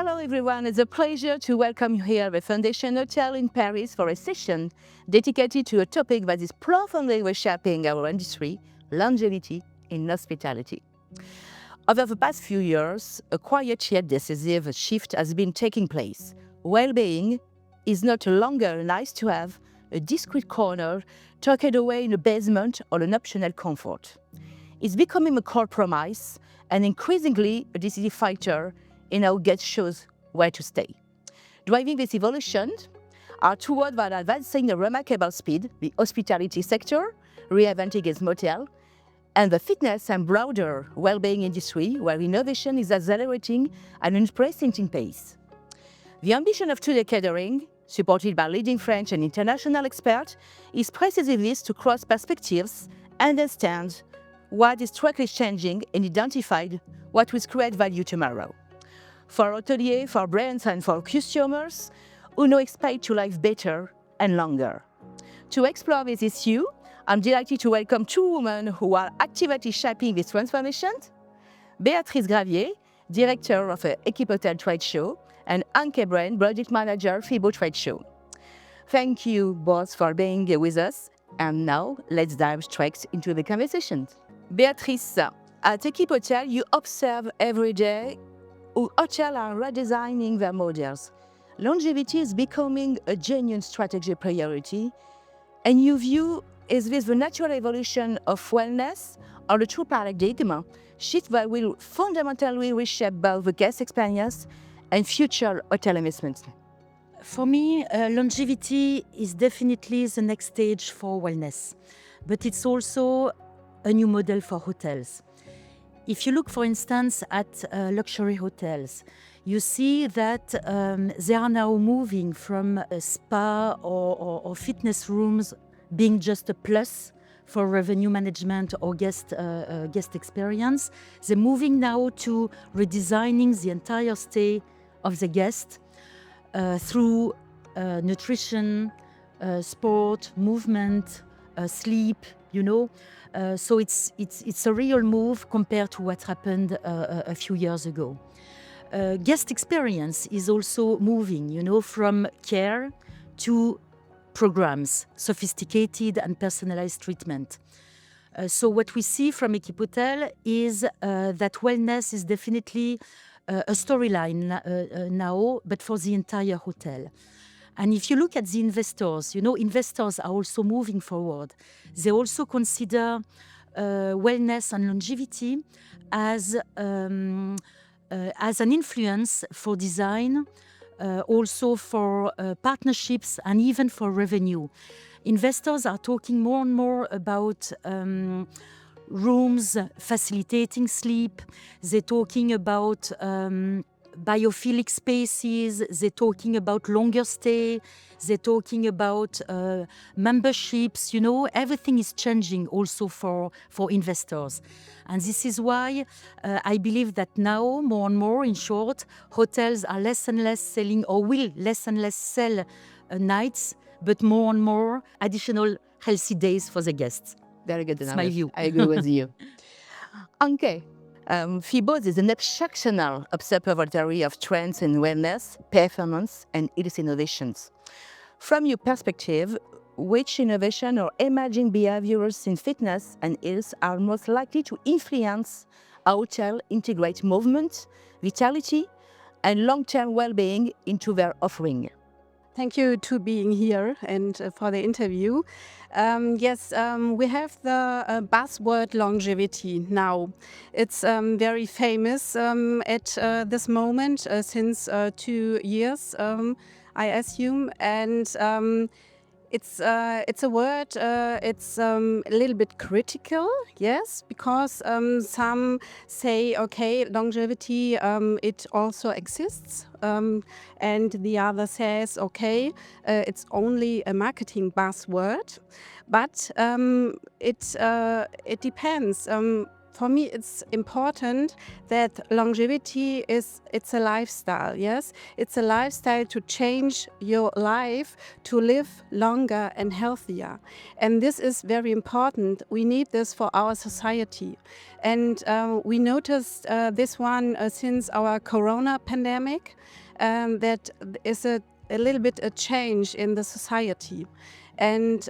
Hello everyone, it's a pleasure to welcome you here at the Fondation Hotel in Paris for a session dedicated to a topic that is profoundly reshaping our industry, longevity in hospitality. Over the past few years, a quiet yet decisive shift has been taking place. Well-being is not longer nice to have, a discreet corner tucked away in a basement or an optional comfort. It's becoming a core promise and increasingly a decisive factor in how guests choose where to stay. Driving this evolution are two words that are advancing at remarkable speed: the hospitality sector, reinventing its model, and the fitness and broader well-being industry, where innovation is accelerating at an unprecedented pace. The ambition of Today Catering, supported by leading French and international experts, is precisely this: to cross perspectives, understand what is structurally changing, and identify what will create value tomorrow. For hôteliers, for brands, and for consumers who now expect to live better and longer. To explore this issue, I'm delighted to welcome two women who are actively shaping this transformation: Béatrice Gravier, Director of the EquipHotel Trade Show, and Anke Brendt, Project Manager FIBO Trade Show. Thank you both for being with us, and now let's dive straight into the conversation. Béatrice, at EquipHotel, you observe every day how hotels are redesigning their models. Longevity is becoming a genuine strategic priority, and you view is this the natural evolution of wellness or the true paradigm shift that will fundamentally reshape both the guest experience and future hotel investments? For me, longevity is definitely the next stage for wellness, but it's also a new model for hotels. If you look, for instance, at luxury hotels, you see that they are now moving from a spa or fitness rooms being just a plus for revenue management or guest experience. They're moving now to redesigning the entire stay of the guest through nutrition, sport, movement, sleep, so it's a real move compared to what happened a few years ago. Guest experience is also moving, from care to programs, sophisticated and personalized treatment. So what we see from EquipHotel is that wellness is definitely a storyline now, but for the entire hotel. And if you look at the investors, investors are also moving forward. They also consider wellness and longevity as an influence for design, also for partnerships and even for revenue. Investors are talking more and more about rooms facilitating sleep. They're talking about biophilic spaces, they're talking about longer stay, they're talking about memberships, everything is changing also for investors. And this is why I believe that now, more and more, in short, hotels are less and less selling, or will less and less sell nights, but more and more additional healthy days for the guests. Very good. That's my view. I agree with you. Anke, FIBO is an exceptional observatory of trends in wellness, performance, and health innovations. From your perspective, which innovation or emerging behaviors in fitness and health are most likely to influence how hotels integrate movement, vitality, and long-term well-being into their offering? Thank you to being here and for the interview. Yes, we have the buzzword longevity now. It's very famous at this moment since 2 years, I assume, and it's a word. It's a little bit critical, yes, because some say, okay, longevity, it also exists, and the other says, okay, it's only a marketing buzzword, but it depends. for me, it's important that longevity it's a lifestyle, yes? It's a lifestyle to change your life, to live longer and healthier. And this is very important. We need this for our society. And we noticed this one since our corona pandemic, that is a little bit a change in the society. And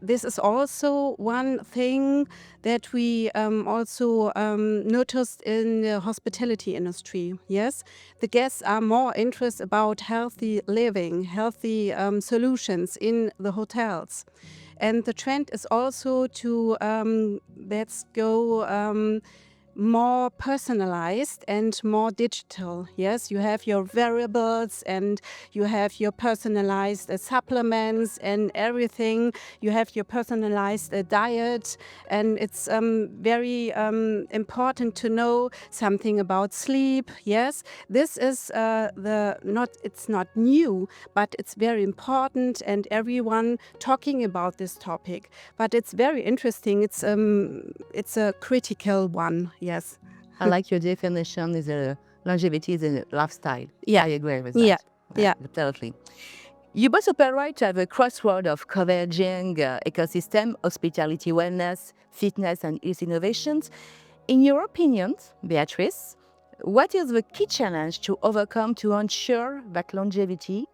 this is also one thing that we also noticed in the hospitality industry. Yes, the guests are more interested about healthy living, healthy solutions in the hotels. And the trend is also to let's go more personalized and more digital. Yes, you have your variables and you have your personalized supplements and everything. You have your personalized diet, and it's very important to know something about sleep. Yes, this is it's not new, but it's very important, and everyone talking about this topic. But it's very interesting. It's a critical one. Yes. I like your definition is longevity is a lifestyle. Yeah. I agree with that. Yeah. Absolutely. You both operate at the crossroad of converging ecosystem, hospitality, wellness, fitness, and health innovations. In your opinions, Béatrice, what is the key challenge to overcome to ensure that longevity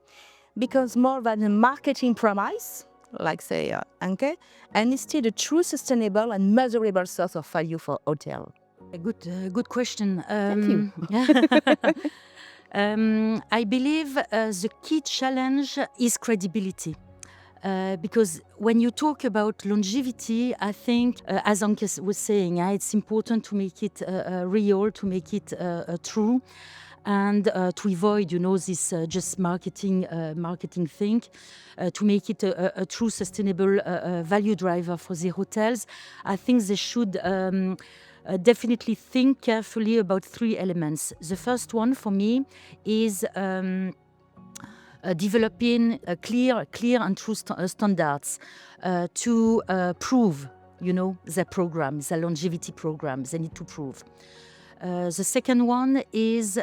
becomes more than a marketing promise, like say Anke, and instead a true sustainable and measurable source of value for hotel? A good question. Thank you. I believe the key challenge is credibility. Because when you talk about longevity, I think, as Anke was saying, it's important to make it real, to make it true, and to avoid, this just marketing thing, to make it a true sustainable value driver for the hotels. I think they should definitely think carefully about three elements. The first one for me is developing clear and true standards to prove, their programs, their longevity programs. They need to prove. The second one is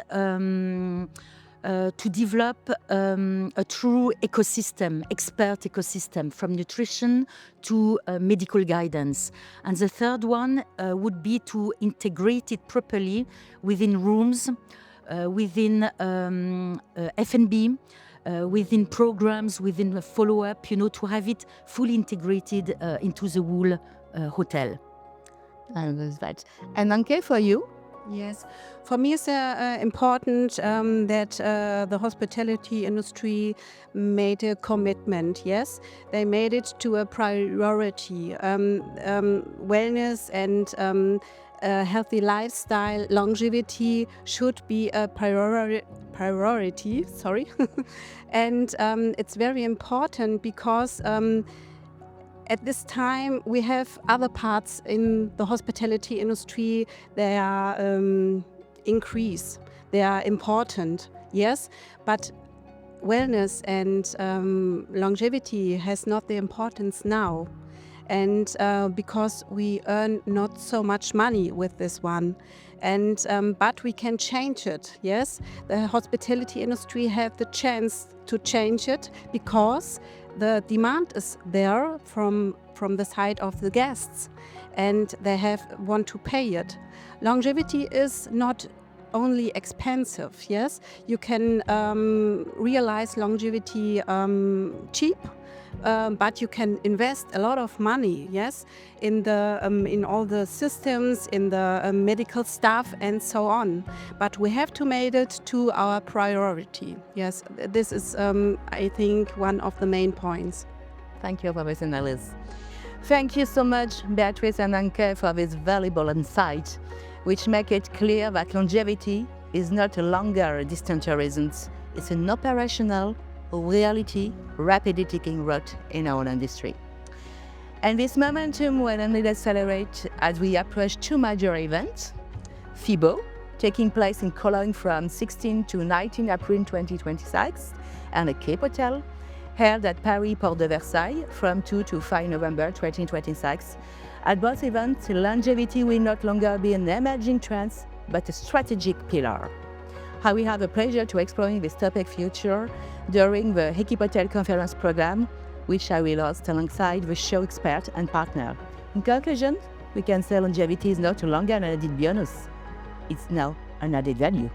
to develop a true ecosystem, expert ecosystem, from nutrition to medical guidance. And the third one would be to integrate it properly within rooms, within F&B, within programs, within a follow-up, to have it fully integrated into the whole hotel. I love that. And Anke, for you? Yes, for me it's important that the hospitality industry made a commitment. Yes, they made it to a priority. Wellness and healthy lifestyle, longevity should be a priority. Sorry, and it's very important because. At this time, we have other parts in the hospitality industry. They are increase. They are important, yes, but wellness and longevity has not the importance now. And because we earn not so much money with this one. And but we can change it, yes. The hospitality industry have the chance to change it because the demand is there from the side of the guests, and they want to pay it. Longevity is not only expensive, yes. You can realize longevity cheap, but you can invest a lot of money, yes, in the in all the systems, in the medical staff, and so on. But we have to make it to our priority. Yes, this is, I think, one of the main points. Thank you for this analysis. Thank you so much, Béatrice and Anke, for this valuable insight, which make it clear that longevity is not a longer a distant horizon. It's an operational reality rapidly taking root in our industry. And this momentum will only accelerate as we approach two major events. FIBO, taking place in Cologne from 16 to 19 April 2026, and EquipHotel, held at Paris Porte de Versailles from 2 to 5 November 2026. At both events, longevity will not longer be an emerging trend, but a strategic pillar. I will have the pleasure to exploring this topic future during the EquipHotel conference program, which I will host alongside the show expert and partner. In conclusion, we can say longevity is not longer an added bonus. It's now an added value.